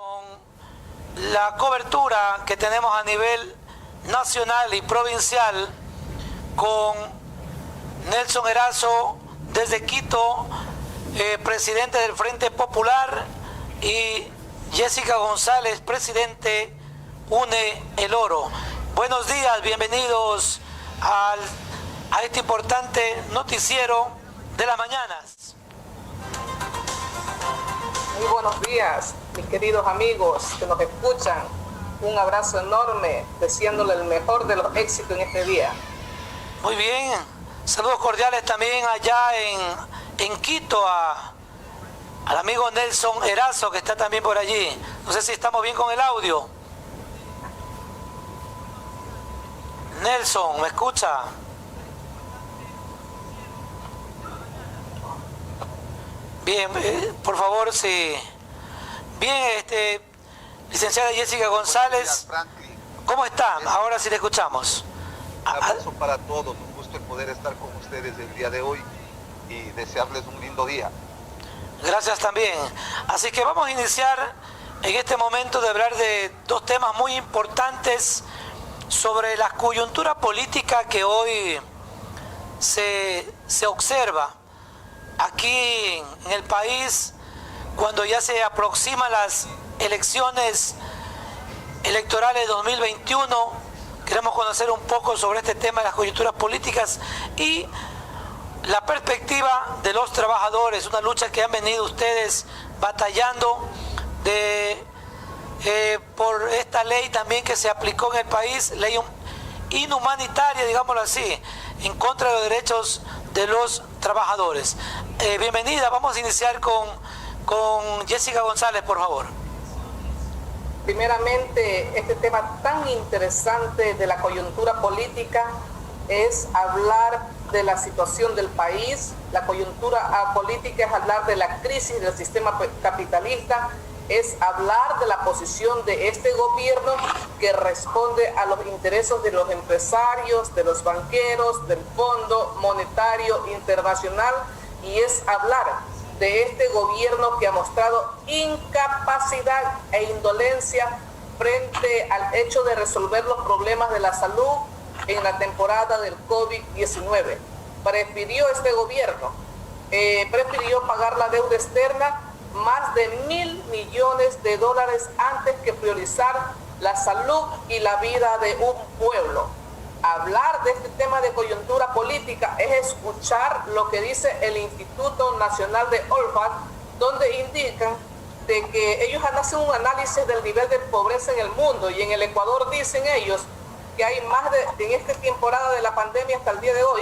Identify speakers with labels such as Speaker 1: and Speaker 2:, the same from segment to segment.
Speaker 1: Con la cobertura que tenemos a nivel nacional y provincial con Nelson Erazo desde Quito, presidente del Frente Popular, y Jessica González, presidente Une el Oro. Buenos días, bienvenidos a este importante noticiero de las mañanas.
Speaker 2: Muy buenos días, mis queridos amigos que nos escuchan. Un abrazo enorme, deseándole el mejor de los éxitos en este día.
Speaker 1: Muy bien, saludos cordiales también allá en Quito al amigo Nelson Erazo, que está también por allí. No sé si estamos bien con el audio. Nelson, ¿me escucha? Bien, por favor, sí. Bien, licenciada Jessica González, ¿cómo está? Ahora sí le escuchamos.
Speaker 3: Un abrazo para todos, un gusto el poder estar con ustedes el día de hoy y desearles un lindo día.
Speaker 1: Gracias también. Así que vamos a iniciar en este momento de hablar de dos temas muy importantes sobre la coyuntura política que hoy se observa aquí en el país, cuando ya se aproximan las elecciones electorales 2021. Queremos conocer un poco sobre este tema de las coyunturas políticas y la perspectiva de los trabajadores, una lucha que han venido ustedes batallando por esta ley también que se aplicó en el país, ley inhumanitaria, digámoslo así, en contra de los derechos de los trabajadores. Bienvenida, vamos a iniciar con Jessica González, por favor.
Speaker 2: Primeramente, este tema tan interesante de la coyuntura política es hablar de la situación del país. La coyuntura política es hablar de la crisis del sistema capitalista, es hablar de la posición de este gobierno que responde a los intereses de los empresarios, de los banqueros, del Fondo Monetario Internacional, y es hablar de este gobierno que ha mostrado incapacidad e indolencia frente al hecho de resolver los problemas de la salud en la temporada del COVID-19. Prefirió este gobierno, prefirió pagar la deuda externa, más de $1.000 millones antes que priorizar la salud y la vida de un pueblo. Hablar de este tema de coyuntura política es escuchar lo que dice el Instituto Nacional de Olfat, donde indican de que ellos han hecho un análisis del nivel de pobreza en el mundo, y en el Ecuador dicen ellos que hay en esta temporada de la pandemia hasta el día de hoy,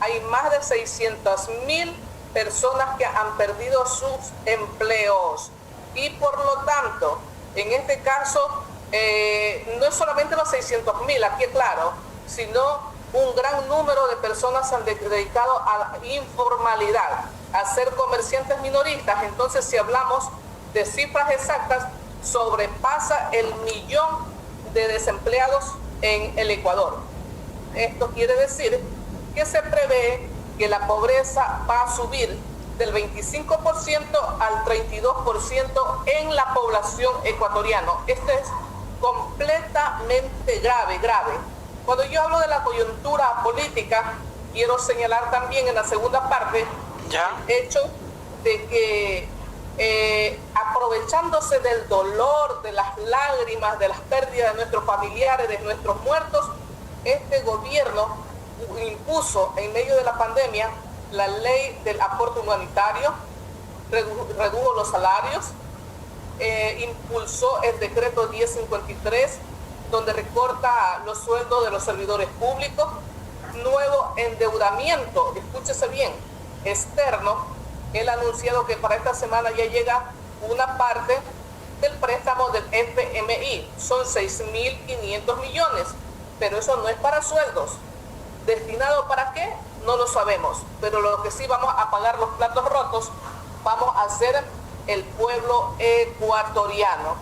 Speaker 2: hay más de 600.000 personas que han perdido sus empleos, y por lo tanto, en este caso, no es solamente los 600.000, aquí es claro, sino un gran número de personas se han dedicado a la informalidad, a ser comerciantes minoristas. Entonces, si hablamos de cifras exactas, sobrepasa el 1.000.000 de desempleados en el Ecuador. Esto quiere decir que se prevé que la pobreza va a subir del 25% al 32% en la población ecuatoriana. Esto es completamente grave. Cuando yo hablo de la coyuntura política, quiero señalar también en la segunda parte el hecho de que aprovechándose del dolor, de las lágrimas, de las pérdidas de nuestros familiares, de nuestros muertos, este gobierno impuso en medio de la pandemia la ley del aporte humanitario, redujo los salarios, impulsó el decreto 1053, donde recorta los sueldos de los servidores públicos, nuevo endeudamiento, escúchese bien, externo. Él ha anunciado que para esta semana ya llega una parte del préstamo del FMI, son 6.500 millones, pero eso no es para sueldos. ¿Destinado para qué? No lo sabemos, pero lo que sí vamos a pagar los platos rotos, vamos a ser el pueblo ecuatoriano.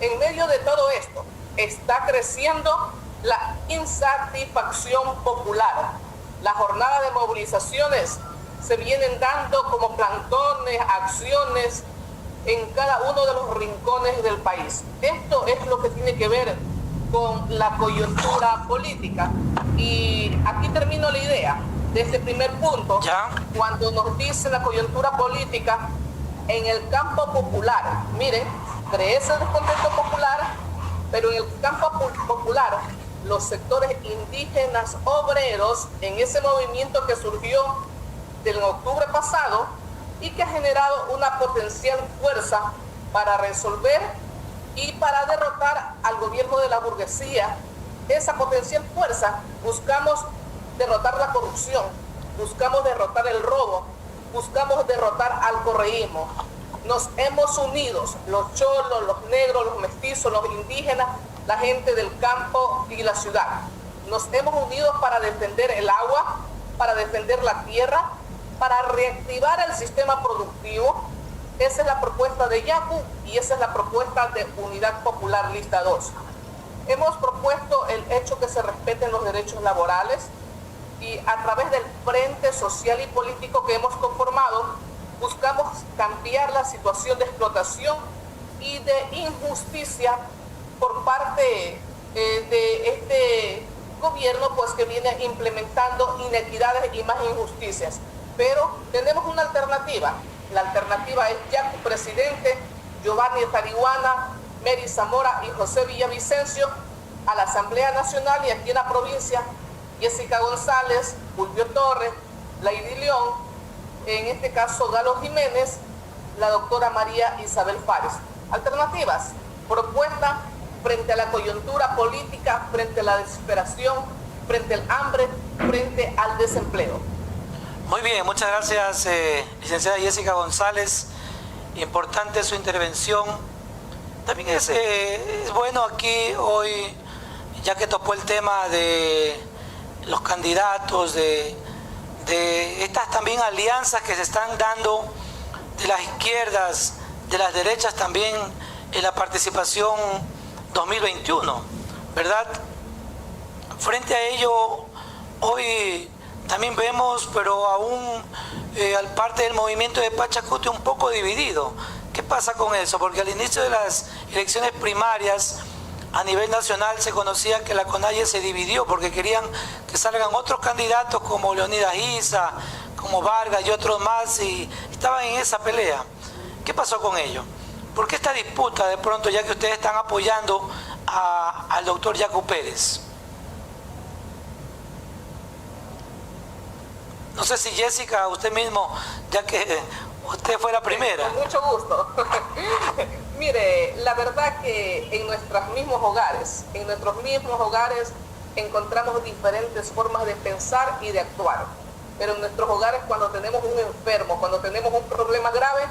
Speaker 2: En medio de todo esto, está creciendo la insatisfacción popular. Las jornadas de movilizaciones se vienen dando como plantones, acciones en cada uno de los rincones del país. Esto es lo que tiene que ver con la coyuntura política. Y aquí termino la idea de este primer punto.
Speaker 1: ¿Ya?
Speaker 2: Cuando nos dice la coyuntura política en el campo popular, miren, crece el descontento popular, pero en el campo popular, los sectores indígenas obreros, en ese movimiento que surgió del octubre pasado y que ha generado una potencial fuerza para resolver y para derrotar al gobierno de la burguesía, esa potencial fuerza, buscamos derrotar la corrupción, buscamos derrotar el robo, buscamos derrotar al correísmo. Nos hemos unido, los cholos, los negros, los mestizos, los indígenas, la gente del campo y la ciudad. Nos hemos unido para defender el agua, para defender la tierra, para reactivar el sistema productivo. Esa es la propuesta de Yacu y esa es la propuesta de Unidad Popular Lista 2. Hemos propuesto el hecho que se respeten los derechos laborales y a través del frente social y político que hemos conformado, buscamos cambiar la situación de explotación y de injusticia por parte de este gobierno, pues, que viene implementando inequidades y más injusticias. Pero tenemos una alternativa. La alternativa es Yacu presidente, Giovanni Tarihuana, Mary Zamora y José Villavicencio a la Asamblea Nacional, y aquí en la provincia Jessica González, Fulvio Torres, Lady León, en este caso Galo Jiménez, la doctora María Isabel Fares. Alternativas, propuesta frente a la coyuntura política, frente a la desesperación, frente al hambre, frente al desempleo.
Speaker 1: Muy bien, muchas gracias, licenciada Jessica González. Importante su intervención. También es bueno aquí hoy, ya que tocó el tema de los candidatos, de estas también alianzas que se están dando de las izquierdas, de las derechas también en la participación 2021, ¿verdad? Frente a ello, hoy también vemos, pero aún al parte del movimiento de Pachacuti un poco dividido. ¿Qué pasa con eso? Porque al inicio de las elecciones primarias a nivel nacional se conocía que la CONAIE se dividió porque querían que salgan otros candidatos como Leonidas Issa, como Vargas y otros más, y estaban en esa pelea. ¿Qué pasó con ello? ¿Por qué esta disputa de pronto, ya que ustedes están apoyando al doctor Yacu Pérez? No sé si Jessica, usted mismo, ya que usted fue la primera.
Speaker 2: Con mucho gusto. Mire, la verdad que en nuestros mismos hogares encontramos diferentes formas de pensar y de actuar. Pero en nuestros hogares, cuando tenemos un enfermo, cuando tenemos un problema grave,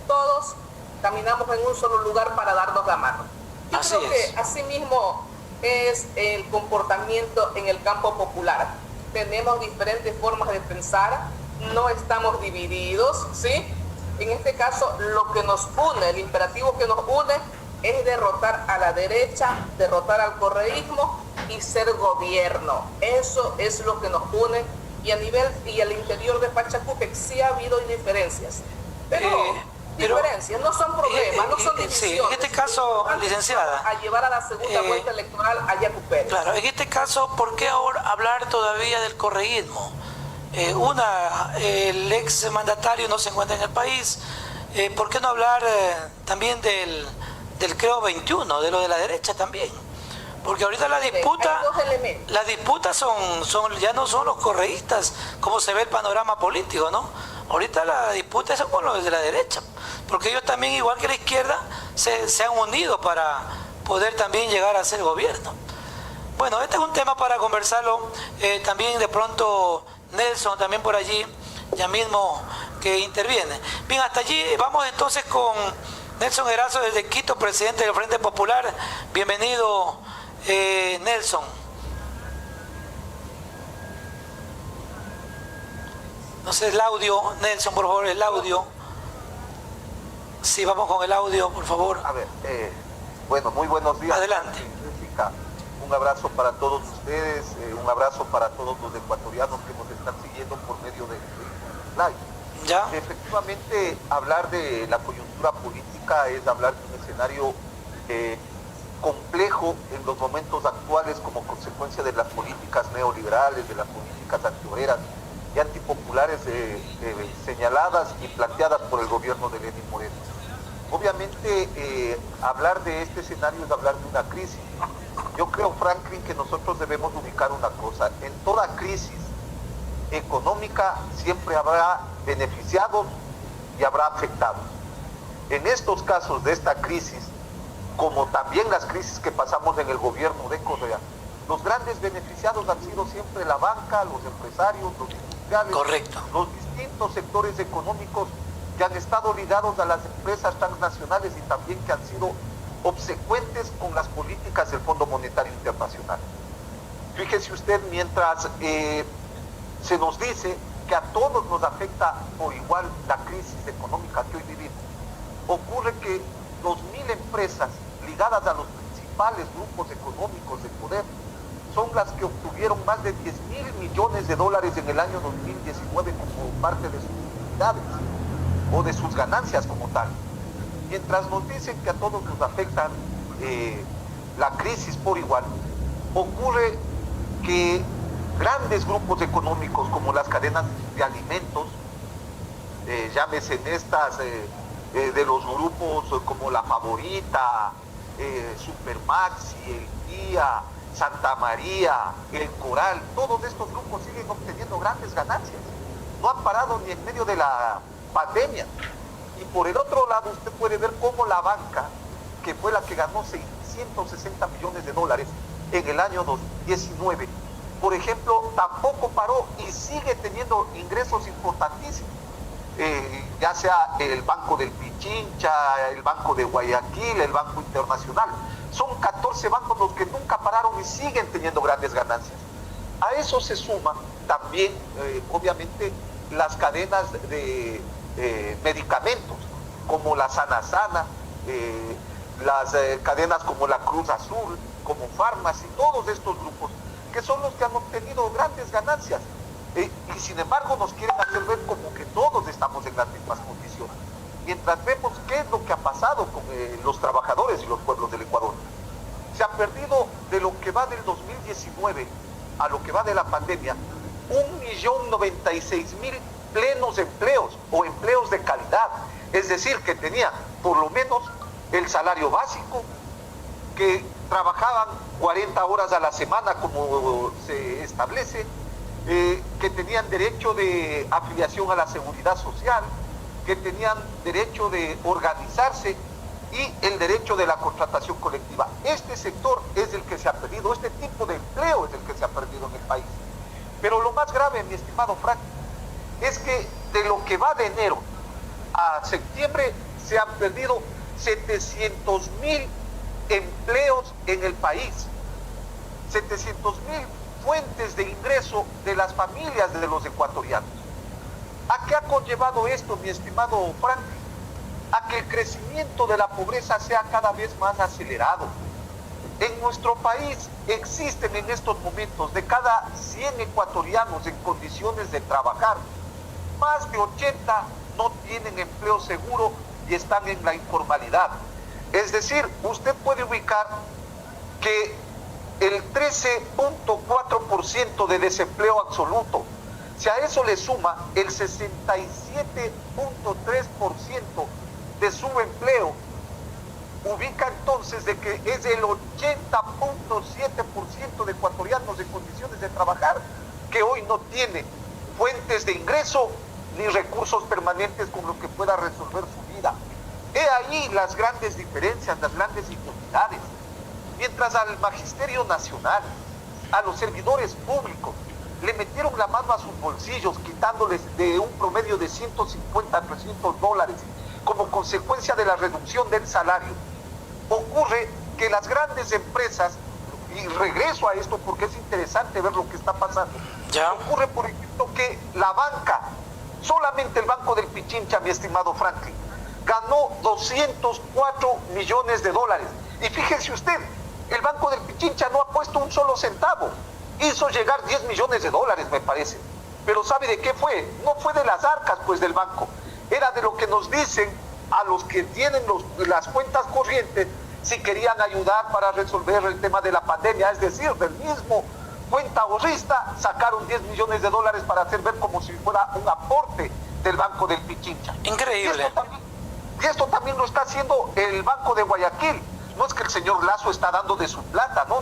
Speaker 2: todos caminamos en un solo lugar para darnos la mano. Yo creo que así mismo es el comportamiento en el campo popular. Tenemos diferentes formas de pensar, no estamos divididos, ¿sí? En este caso, lo que nos une, el imperativo que nos une es derrotar a la derecha, derrotar al correísmo y ser gobierno. Eso es lo que nos une, y a nivel y al interior de Pachacútec sí ha habido diferencias. Pero diferencias no son problemas, no son divisiones.
Speaker 1: Sí, en este caso, licenciada,
Speaker 2: a llevar a la segunda vuelta electoral a Yacu Pérez.
Speaker 1: Claro, en este caso, ¿por qué ahora hablar todavía del correísmo? El ex mandatario no se encuentra en el país. ¿Por qué no hablar también del Creo 21, de lo de la derecha también? Porque ahorita la disputa ya no son los correístas, como se ve el panorama político, ¿no? Ahorita la disputa es con los de la derecha, porque ellos también, igual que la izquierda, se han unido para poder también llegar a ser gobierno. Bueno, este es un tema para conversarlo. También de pronto Nelson, también por allí, ya mismo que interviene. Bien, hasta allí vamos entonces con Nelson Erazo desde Quito, presidente del Frente Popular. Bienvenido, Nelson. No sé, el audio, Nelson, por favor, el audio. Sí, vamos con el audio, por favor.
Speaker 3: A ver, bueno, muy buenos días.
Speaker 1: Adelante.
Speaker 3: Jessica, un abrazo para todos ustedes, un abrazo para todos los ecuatorianos que nos están siguiendo por medio de live.
Speaker 1: ¿Ya?
Speaker 3: Efectivamente, hablar de la coyuntura política es hablar de un escenario complejo en los momentos actuales como consecuencia de las políticas neoliberales, de las políticas antiobreras y antipopulares señaladas y planteadas por el gobierno de Lenín Moreno. Obviamente, hablar de este escenario es hablar de una crisis. Yo creo, Franklin, que nosotros debemos ubicar una cosa. En toda crisis económica siempre habrá beneficiados y habrá afectados. En estos casos de esta crisis, como también las crisis que pasamos en el gobierno de Correa, los grandes beneficiados han sido siempre la banca, los empresarios, los industriales,
Speaker 1: correcto,
Speaker 3: los distintos sectores económicos que han estado ligados a las empresas transnacionales y también que han sido obsecuentes con las políticas del Fondo Monetario Internacional. Fíjese usted, mientras se nos dice que a todos nos afecta por igual la crisis económica que hoy vivimos, ocurre que 2.000 empresas ligadas a los principales grupos económicos de poder son las que obtuvieron más de 10.000 millones de dólares en el año 2019 como parte de sus utilidades o de sus ganancias como tal. Mientras nos dicen que a todos nos afecta la crisis por igual, ocurre que grandes grupos económicos como las cadenas de alimentos, llámese en estas de los grupos como La Favorita, Supermaxi, El Día, Santa María, El Coral, todos estos grupos siguen obteniendo grandes ganancias. No han parado ni en medio de la pandemia. Y por el otro lado usted puede ver cómo la banca, que fue la que ganó 660 millones de dólares en el año 2019, por ejemplo, tampoco paró y sigue teniendo ingresos importantísimos. Ya sea el Banco del Pichincha, el Banco de Guayaquil, el Banco Internacional. Son 14 bancos los que nunca pararon y siguen teniendo grandes ganancias. A eso se suman también, obviamente, las cadenas de medicamentos, como la Sana Sana, las cadenas como la Cruz Azul, como Farmacy, todos estos grupos, que son los que han obtenido grandes ganancias. Y sin embargo nos quieren hacer ver como que todos estamos en las mismas condiciones. Mientras vemos qué es lo que ha pasado con los trabajadores y los pueblos del Ecuador. Se ha perdido de lo que va del 2019 a lo que va de la pandemia 1.096.000 plenos empleos o empleos de calidad. Es decir, que tenían por lo menos el salario básico, que trabajaban 40 horas a la semana como se establece, que tenían derecho de afiliación a la seguridad social, que tenían derecho de organizarse y el derecho de la contratación colectiva. Este sector es el que se ha perdido, este tipo de empleo es el que se ha perdido en el país. Pero lo más grave, mi estimado Frank, es que de lo que va de enero a septiembre se han perdido 700.000 empleos en el país, 700.000 fuentes de ingreso de las familias de los ecuatorianos. ¿A qué ha conllevado esto, mi estimado Frank? A que el crecimiento de la pobreza sea cada vez más acelerado. En nuestro país existen en estos momentos, de cada 100 ecuatorianos en condiciones de trabajar, más de 80 no tienen empleo seguro y están en la informalidad. Es decir, usted puede ubicar que el 13.4% de desempleo absoluto, si a eso le suma el 67.3% de subempleo, ubica entonces de que es el 80.7% de ecuatorianos en condiciones de trabajar que hoy no tiene fuentes de ingreso ni recursos permanentes con los que pueda resolver su vida. He ahí las grandes diferencias, las grandes inequidades. Mientras al Magisterio Nacional, a los servidores públicos, le metieron la mano a sus bolsillos, quitándoles de un promedio de 150 a 300 dólares como consecuencia de la reducción del salario. Ocurre que las grandes empresas, y regreso a esto porque es interesante ver lo que está pasando,
Speaker 1: ¿Ya?
Speaker 3: Ocurre, por ejemplo, que la banca, solamente el Banco del Pichincha, mi estimado Franklin, ganó 204 millones de dólares. Y fíjese usted, el Banco del Pichincha no ha puesto un solo centavo. Hizo llegar 10 millones de dólares, me parece. Pero ¿sabe de qué fue? No fue de las arcas, pues, del banco. Era de lo que nos dicen a los que tienen las cuentas corrientes si querían ayudar para resolver el tema de la pandemia. Es decir, del mismo cuenta ahorrista sacaron 10 millones de dólares para hacer ver como si fuera un aporte del Banco del Pichincha.
Speaker 1: Increíble.
Speaker 3: Y esto también lo está haciendo el Banco de Guayaquil. No es que el señor Lazo está dando de su plata, no.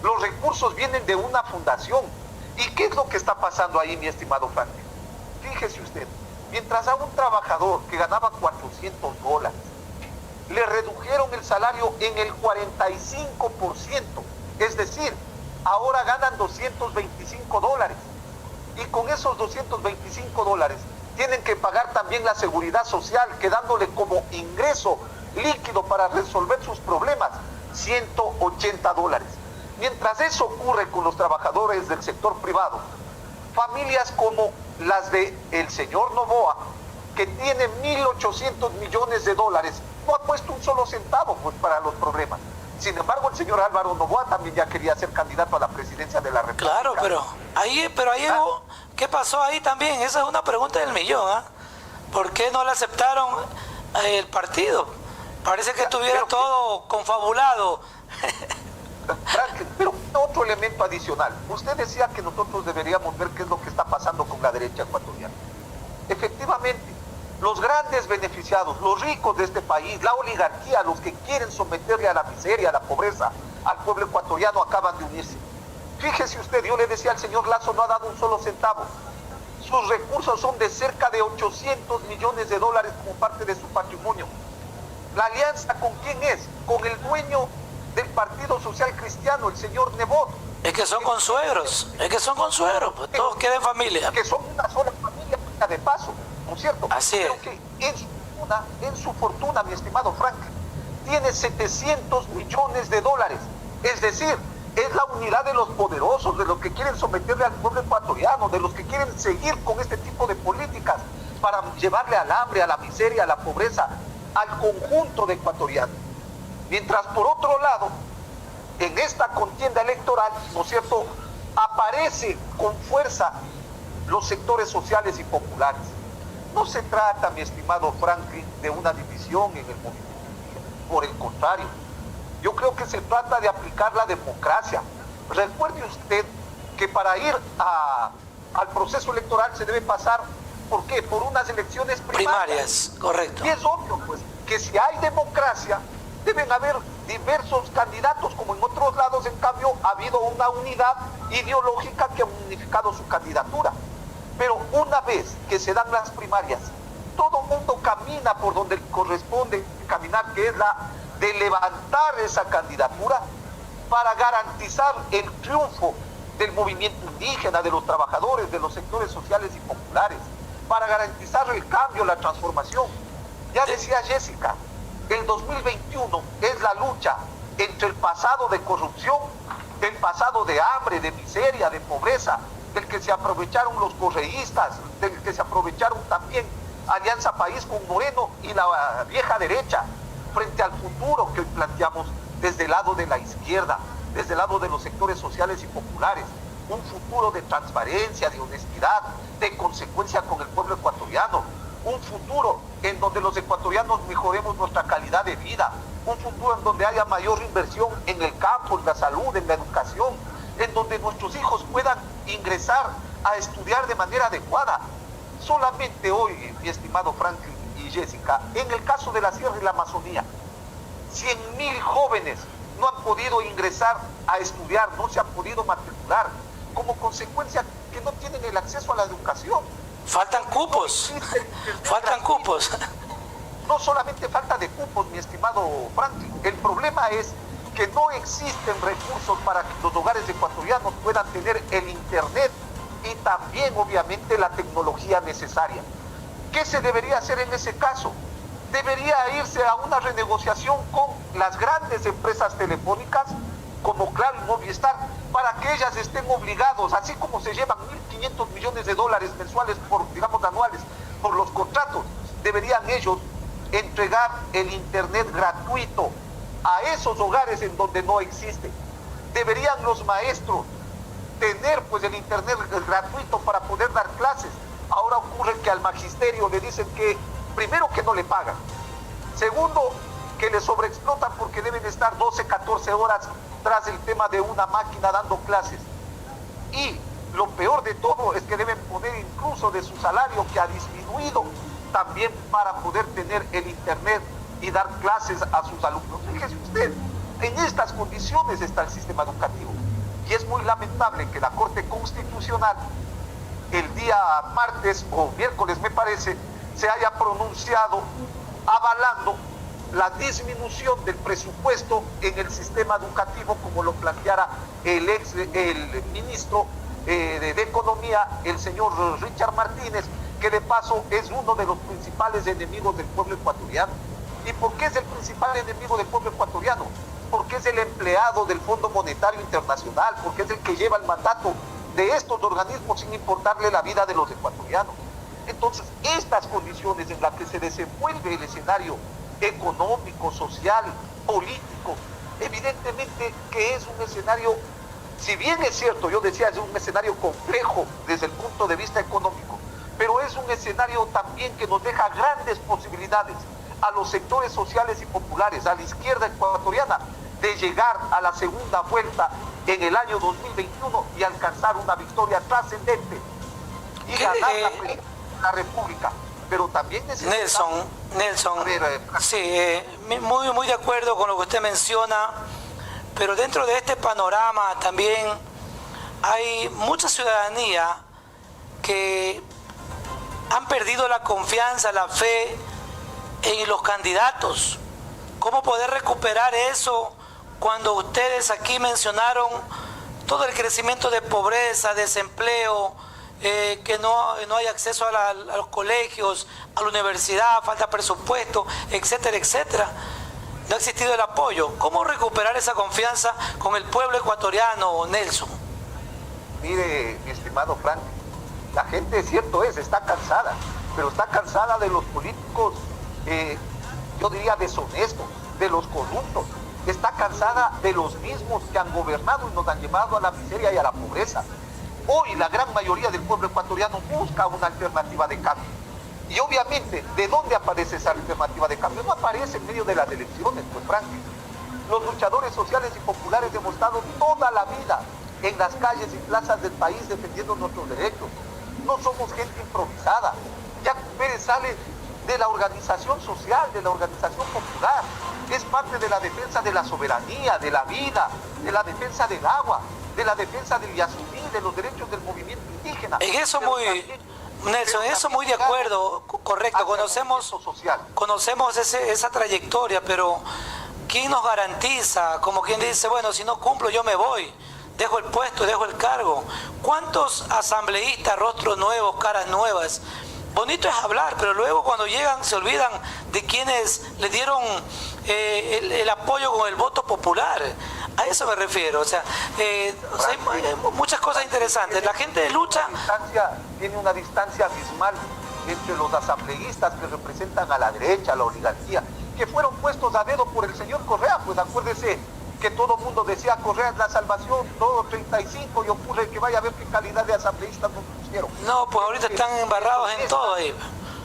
Speaker 3: Los recursos vienen de una fundación. ¿Y qué es lo que está pasando ahí, mi estimado Franklin? Fíjese usted, mientras a un trabajador que ganaba $400, le redujeron el salario en el 45%, es decir, ahora ganan $225. Y con esos $225 tienen que pagar también la seguridad social, quedándole como ingreso líquido para resolver sus problemas $180. Mientras eso ocurre con los trabajadores del sector privado, familias como las de el señor Noboa, que tiene 1.800 millones de dólares, no ha puesto un solo centavo, pues, para los problemas. Sin embargo, el señor Álvaro Noboa también ya quería ser candidato a la presidencia de la República.
Speaker 1: Claro, pero ahí hubo, ¿qué pasó ahí también? Esa es una pregunta del millón, ¿ah? ¿Por qué no le aceptaron el partido? Parece que estuviera todo confabulado.
Speaker 3: Franklin, pero otro elemento adicional. Usted decía que nosotros deberíamos ver qué es lo que está pasando con la derecha ecuatoriana. Efectivamente, los grandes beneficiados, los ricos de este país, la oligarquía, los que quieren someterle a la miseria, a la pobreza al pueblo ecuatoriano, acaban de unirse. Fíjese usted, yo le decía al señor Lazo, no ha dado un solo centavo. Sus recursos son de cerca de 800 millones de dólares como parte de su patrimonio. ¿La alianza con quién es? Con el dueño del Partido Social Cristiano, el señor Nebot.
Speaker 1: Es que son consuegros, pues todos quedan familia.
Speaker 3: Que son una sola familia de paso, ¿no es cierto?
Speaker 1: Así es.
Speaker 3: Pero que en su fortuna, mi estimado Frank, tiene 700 millones de dólares. Es decir, es la unidad de los poderosos, de los que quieren someterle al pueblo ecuatoriano, de los que quieren seguir con este tipo de políticas para llevarle al hambre, a la miseria, a la pobreza, al conjunto de ecuatorianos. Mientras, por otro lado, en esta contienda electoral, ¿no es cierto?, aparece con fuerza los sectores sociales y populares. No se trata, mi estimado Franklin, de una división en el movimiento. Por el contrario, yo creo que se trata de aplicar la democracia. Recuerde usted que para ir al proceso electoral se debe pasar, ¿por qué? Por unas elecciones primarias.
Speaker 1: Correcto.
Speaker 3: Y es obvio, pues, que si hay democracia, deben haber diversos candidatos, como en otros lados, en cambio, ha habido una unidad ideológica que ha unificado su candidatura. Pero una vez que se dan las primarias, todo el mundo camina por donde corresponde caminar, que es la de levantar esa candidatura para garantizar el triunfo del movimiento indígena, de los trabajadores, de los sectores sociales y populares, para garantizar el cambio, la transformación. Ya decía Jessica, el 2021 es la lucha entre el pasado de corrupción, el pasado de hambre, de miseria, de pobreza, del que se aprovecharon los correístas, del que se aprovecharon también Alianza País con Moreno y la vieja derecha, frente al futuro que hoy planteamos desde el lado de la izquierda, desde el lado de los sectores sociales y populares, un futuro de transparencia, de honestidad, de consecuencia con el pueblo ecuatoriano, un futuro en donde los ecuatorianos mejoremos nuestra calidad de vida, un futuro en donde haya mayor inversión en el campo, en la salud, en la educación, en donde nuestros hijos puedan ingresar a estudiar de manera adecuada. Solamente hoy, mi estimado Franklin y Jessica, en el caso de la Sierra y la Amazonía, 100.000 jóvenes no han podido ingresar a estudiar, no se han podido matricular, como consecuencia que no tienen el acceso a la educación.
Speaker 1: Faltan cupos, faltan cupos.
Speaker 3: No solamente falta de cupos, mi estimado Franklin, el problema es que no existen recursos para que los hogares ecuatorianos puedan tener el internet y también, obviamente, la tecnología necesaria. ¿Qué se debería hacer en ese caso? Debería irse a una renegociación con las grandes empresas telefónicas como Claro y Movistar, para que ellas estén obligados, así como se llevan 1.500 millones de dólares mensuales, digamos anuales, por los contratos, deberían ellos entregar el internet gratuito a esos hogares en donde no existe. Deberían los maestros tener pues el internet gratuito para poder dar clases. Ahora ocurre que al magisterio le dicen que, primero, que no le pagan, segundo, que le sobreexplotan porque deben estar 12, 14 horas tras el tema de una máquina dando clases. Y lo peor de todo es que deben poner incluso de su salario, que ha disminuido, también para poder tener el internet y dar clases a sus alumnos. Fíjese usted, en estas condiciones está el sistema educativo. Y es muy lamentable que la Corte Constitucional el día martes o miércoles, me parece, se haya pronunciado avalando la disminución del presupuesto en el sistema educativo, como lo planteara el ministro de Economía, el señor Richard Martínez, que de paso es uno de los principales enemigos del pueblo ecuatoriano. ¿Y por qué es el principal enemigo del pueblo ecuatoriano? Porque es el empleado del Fondo Monetario Internacional, porque es el que lleva el mandato de estos organismos sin importarle la vida de los ecuatorianos. Entonces, estas condiciones en las que se desenvuelve el escenario económico, social, político, evidentemente que es un escenario, si bien es cierto, yo decía, es un escenario complejo desde el punto de vista económico, pero es un escenario también que nos deja grandes posibilidades a los sectores sociales y populares, a la izquierda ecuatoriana, de llegar a la segunda vuelta en el año 2021 y alcanzar una victoria trascendente y ganar la República. Pero también necesitamos...
Speaker 1: Nelson, sí, muy de acuerdo con lo que usted menciona, pero dentro de este panorama también hay mucha ciudadanía que han perdido la confianza, la fe en los candidatos. ¿Cómo poder recuperar eso cuando ustedes aquí mencionaron todo el crecimiento de pobreza, desempleo, que no hay acceso a los colegios, a la universidad, falta presupuesto, etcétera, etcétera? No ha existido el apoyo. ¿Cómo recuperar esa confianza con el pueblo ecuatoriano, Nelson?
Speaker 3: Mire, mi estimado Frank, la gente, cierto es, está cansada, pero está cansada de los políticos, yo diría deshonestos, de los corruptos. Está cansada de los mismos que han gobernado y nos han llevado a la miseria y a la pobreza. Hoy la gran mayoría del pueblo ecuatoriano busca una alternativa de cambio. Y obviamente, ¿de dónde aparece esa alternativa de cambio? No aparece en medio de las elecciones, pues Frank. Los luchadores sociales y populares hemos estado toda la vida en las calles y plazas del país defendiendo nuestros derechos. No somos gente improvisada. Yacu Pérez sale de la organización social, de la organización popular. Es parte de la defensa de la soberanía, de la vida, de la defensa del agua, de la defensa del Yasuní, de los derechos del movimiento indígena.
Speaker 1: En eso Nelson, en eso muy de acuerdo, correcto, conocemos esa trayectoria, pero ¿quién nos garantiza? Como quien dice, bueno, si no cumplo yo me voy, dejo el puesto, dejo el cargo. ¿Cuántos asambleístas, rostros nuevos, caras nuevas? Bonito es hablar, pero luego cuando llegan se olvidan de quienes le dieron el apoyo con el voto popular. A eso me refiero. O sea, hay muchas cosas interesantes. La gente de lucha...
Speaker 3: Tiene una distancia abismal entre los asambleístas que representan a la derecha, a la oligarquía, que fueron puestos a dedo por el señor Correa. Pues acuérdese que todo el mundo decía Correa es la salvación, todo 35, y ocurre que vaya a ver qué calidad de asambleístas nos pusieron.
Speaker 1: No, pues ahorita están embarrados en todo ahí.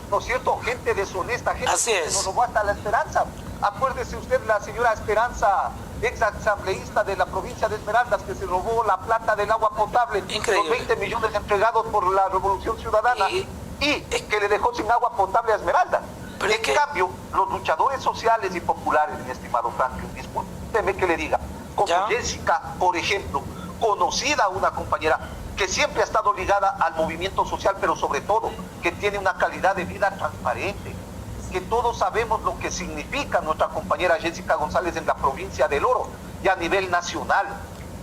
Speaker 3: ¿No es cierto? Gente deshonesta, gente
Speaker 1: Así
Speaker 3: que
Speaker 1: es.
Speaker 3: nos robó hasta la esperanza. Acuérdese usted la señora Esperanza, ex asambleísta de la provincia de Esmeraldas, que se robó la plata del agua potable.
Speaker 1: Increíble.
Speaker 3: Los 20 millones entregados por la Revolución Ciudadana y que le dejó sin agua potable a Esmeraldas. Pero en cambio, los luchadores sociales y populares, mi estimado Franklin, discúlpeme que le diga, como Jessica, por ejemplo, conocida, una compañera que siempre ha estado ligada al movimiento social, pero sobre todo que tiene una calidad de vida transparente, que todos sabemos lo que significa nuestra compañera Jessica González en la provincia del Oro y a nivel nacional,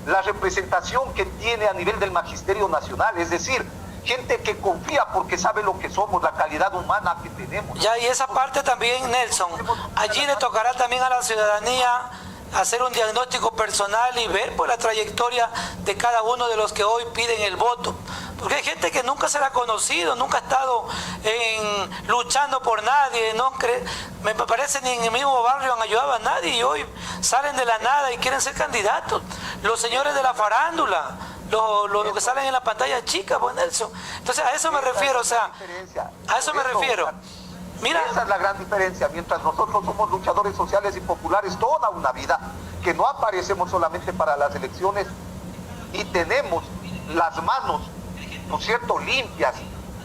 Speaker 3: la representación que tiene a nivel del magisterio nacional, es decir, gente que confía porque sabe lo que somos, la calidad humana que tenemos.
Speaker 1: Ya, y esa parte también, Nelson, allí le tocará también a la ciudadanía hacer un diagnóstico personal y ver por la trayectoria de cada uno de los que hoy piden el voto. Porque hay gente que nunca se la ha conocido, nunca ha estado luchando por nadie, me parece ni en el mismo barrio han ayudado a nadie y hoy salen de la nada y quieren ser candidatos. Los señores de la farándula, lo que salen en la pantalla chica, pues Nelson. Entonces a eso me refiero, o sea, a eso me refiero. Mira,
Speaker 3: esa es la gran diferencia. Mientras nosotros somos luchadores sociales y populares toda una vida, que no aparecemos solamente para las elecciones y tenemos las manos, ¿no es cierto?, limpias,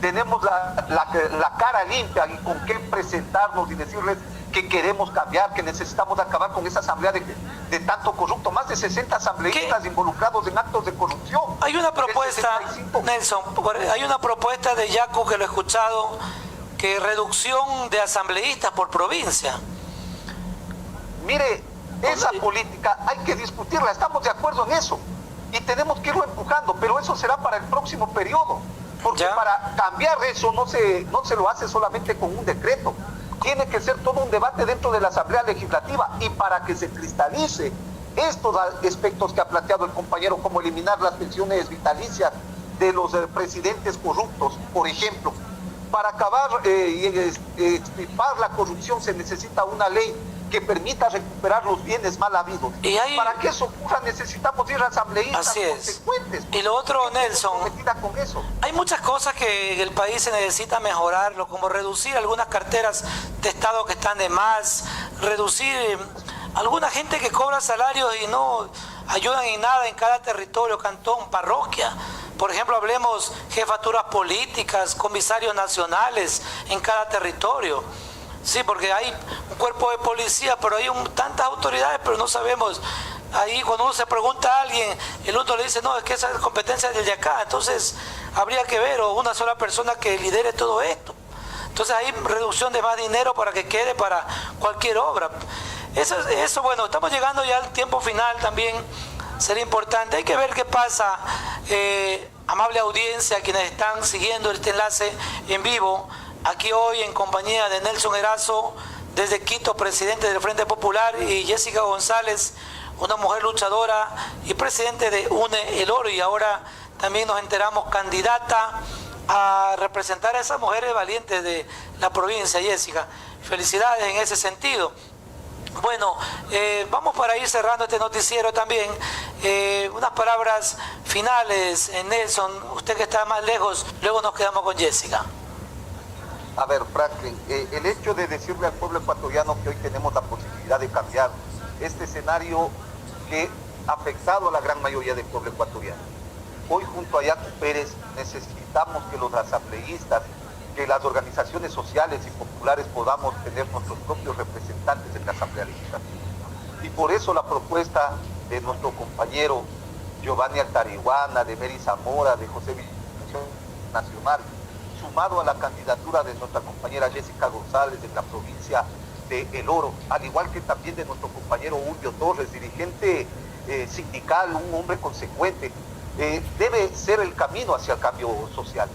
Speaker 3: tenemos la cara limpia y con qué presentarnos y decirles que queremos cambiar, que necesitamos acabar con esa asamblea de tanto corrupto, más de 60 asambleístas involucrados en actos de corrupción.
Speaker 1: Hay una propuesta, Nelson, hay una propuesta de Yacu que lo he escuchado, que reducción de asambleístas por provincia.
Speaker 3: Mire, esa política hay que discutirla, estamos de acuerdo en eso y tenemos que irlo empujando, pero eso será para el próximo periodo, porque para cambiar eso no se lo hace solamente con un decreto, tiene que ser todo un debate dentro de la Asamblea Legislativa, y para que se cristalice estos aspectos que ha planteado el compañero, como eliminar las pensiones vitalicias de los presidentes corruptos, por ejemplo. Para acabar y extirpar la corrupción se necesita una ley que permita recuperar los bienes mal habidos. Para que eso ocurra necesitamos ir a asambleístas consecuentes.
Speaker 1: Y lo otro, Nelson,
Speaker 3: con eso.
Speaker 1: Hay muchas cosas que el país se necesita mejorarlo, como reducir algunas carteras de Estado que están de más, reducir alguna gente que cobra salarios y no ayudan en nada en cada territorio, cantón, parroquia. Por ejemplo, hablemos jefaturas políticas, comisarios nacionales en cada territorio. Sí, porque hay un cuerpo de policía, pero hay tantas autoridades, pero no sabemos. Ahí cuando uno se pregunta a alguien, el otro le dice, no, es que esa es competencia del de acá. Entonces, habría que ver, o una sola persona que lidere todo esto. Entonces, hay reducción de más dinero para que quede para cualquier obra. Eso bueno, estamos llegando ya al tiempo final también. Sería importante, hay que ver qué pasa, amable audiencia, quienes están siguiendo este enlace en vivo, aquí hoy en compañía de Nelson Erazo, desde Quito, presidente del Frente Popular, y Jessica González, una mujer luchadora y presidente de UNE El Oro, y ahora también nos enteramos candidata a representar a esas mujeres valientes de la provincia. Jessica, felicidades en ese sentido. Bueno, vamos para ir cerrando este noticiero también. Unas palabras finales, Nelson, usted que está más lejos, luego nos quedamos con Jessica.
Speaker 3: A ver, Franklin, el hecho de decirle al pueblo ecuatoriano que hoy tenemos la posibilidad de cambiar este escenario que ha afectado a la gran mayoría del pueblo ecuatoriano. Hoy junto a Yacu Pérez necesitamos que los asambleístas, que las organizaciones sociales y populares podamos tener nuestros propios representantes en la Asamblea Legislativa. Y por eso la propuesta de nuestro compañero Giovanni Altariguana, de Mary Zamora, de José Villanueva Nacional, sumado a la candidatura de nuestra compañera Jessica González en la provincia de El Oro, al igual que también de nuestro compañero Julio Torres, dirigente sindical, un hombre consecuente, debe ser el camino hacia el cambio social.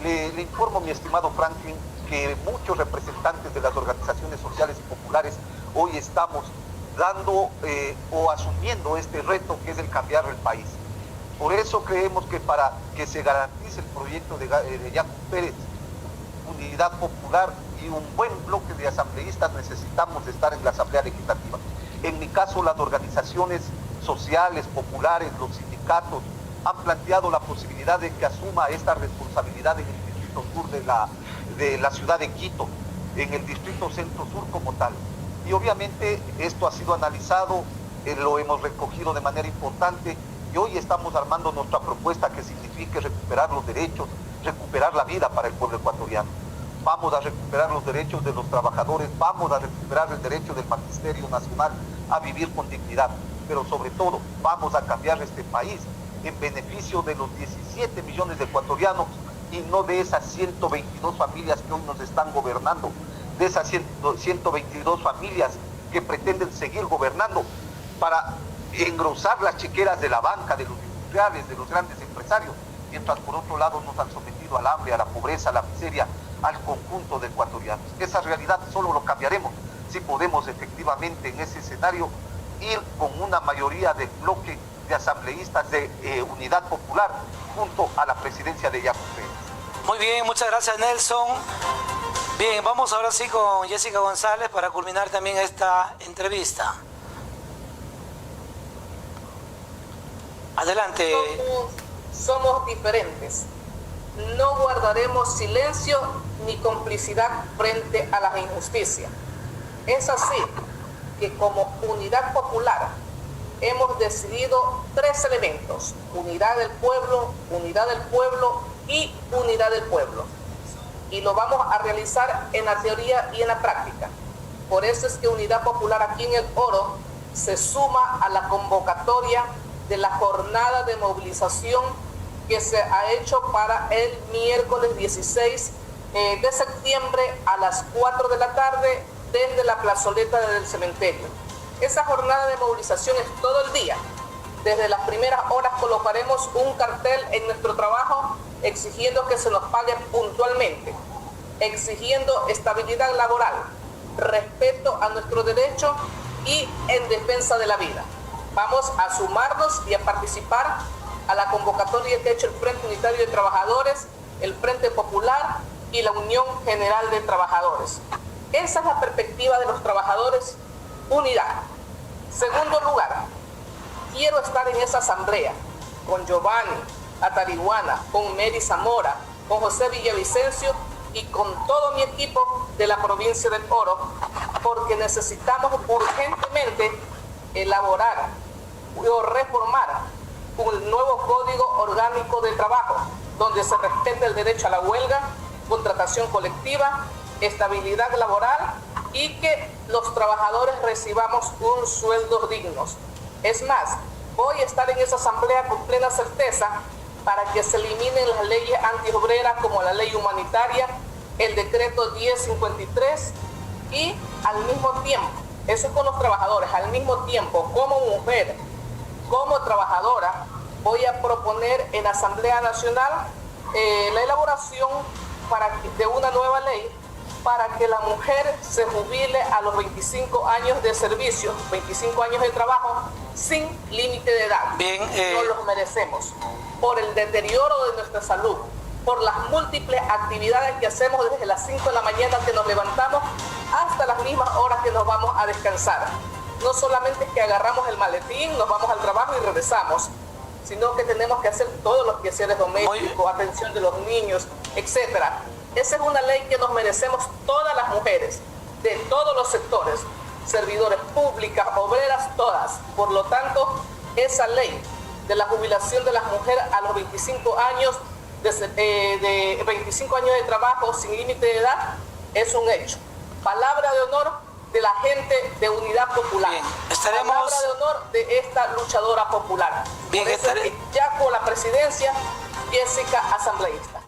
Speaker 3: Le informo, mi estimado Franklin, que muchos representantes de las organizaciones sociales y populares hoy estamos dando o asumiendo este reto que es el cambiar el país. Por eso creemos que para que se garantice el proyecto de Yacu Pérez, unidad popular y un buen bloque de asambleístas, necesitamos estar en la Asamblea Legislativa. En mi caso, las organizaciones sociales, populares, los sindicatos, han planteado la posibilidad de que asuma esta responsabilidad en el distrito sur de la ciudad de Quito, en el distrito centro-sur como tal. Y obviamente esto ha sido analizado, lo hemos recogido de manera importante, y hoy estamos armando nuestra propuesta que signifique recuperar los derechos, recuperar la vida para el pueblo ecuatoriano. Vamos a recuperar los derechos de los trabajadores, vamos a recuperar el derecho del Magisterio Nacional a vivir con dignidad, pero sobre todo vamos a cambiar este país en beneficio de los 17 millones de ecuatorianos y no de esas 122 familias que hoy nos están gobernando, de esas 122 familias que pretenden seguir gobernando para engrosar las chequeras de la banca, de los industriales, de los grandes empresarios, mientras por otro lado nos han sometido al hambre, a la pobreza, a la miseria, al conjunto de ecuatorianos. Esa realidad solo lo cambiaremos si podemos efectivamente en ese escenario ir con una mayoría del bloque de asambleístas de Unidad Popular junto a la presidencia de Yacu Pérez.
Speaker 1: Muy bien, muchas gracias, Nelson. Bien, vamos ahora sí con Jessica González para culminar también esta entrevista. Adelante.
Speaker 2: somos diferentes. No guardaremos silencio ni complicidad frente a la injusticia. Es así que como Unidad Popular hemos decidido 3 elementos: unidad del pueblo y unidad del pueblo. Y lo vamos a realizar en la teoría y en la práctica. Por eso es que Unidad Popular aquí en El Oro se suma a la convocatoria de la jornada de movilización que se ha hecho para el miércoles 16 de septiembre a las 4 de la tarde desde la plazoleta del cementerio. Esa jornada de movilización es todo el día. Desde las primeras horas colocaremos un cartel en nuestro trabajo exigiendo que se nos pague puntualmente, exigiendo estabilidad laboral, respeto a nuestro derecho y en defensa de la vida. Vamos a sumarnos y a participar a la convocatoria que ha hecho el Frente Unitario de Trabajadores, el Frente Popular y la Unión General de Trabajadores. Esa es la perspectiva de los trabajadores. Unidad. Segundo lugar, quiero estar en esa asamblea con Giovanni Atariguana, con Mary Zamora, con José Villavicencio y con todo mi equipo de la provincia del Oro, porque necesitamos urgentemente elaborar o reformar un nuevo código orgánico de trabajo donde se respete el derecho a la huelga, contratación colectiva, estabilidad laboral y que los trabajadores recibamos un sueldo dignos. Es más, voy a estar en esa asamblea con plena certeza para que se eliminen las leyes antiobreras como la ley humanitaria, el decreto 1053 y al mismo tiempo, eso es con los trabajadores, al mismo tiempo como mujer, como trabajadora, voy a proponer en la Asamblea Nacional la elaboración de una nueva ley para que la mujer se jubile a los 25 años de servicio, 25 años de trabajo, sin límite de edad.
Speaker 1: Bien,
Speaker 2: no los merecemos. Por el deterioro de nuestra salud, por las múltiples actividades que hacemos desde las 5 de la mañana que nos levantamos hasta las mismas horas que nos vamos a descansar. No solamente es que agarramos el maletín, nos vamos al trabajo y regresamos, sino que tenemos que hacer todos los quehaceres domésticos, atención de los niños, etcétera. Esa es una ley que nos merecemos todas las mujeres, de todos los sectores, servidores públicas, obreras, todas. Por lo tanto, esa ley de la jubilación de las mujeres a los 25 años, de 25 años de trabajo sin límite de edad, es un hecho. Palabra de honor de la gente de Unidad Popular.
Speaker 1: Bien,
Speaker 2: palabra de honor de esta luchadora popular.
Speaker 1: Bien,
Speaker 2: por eso es que ya con la presidencia, Jessica asambleísta.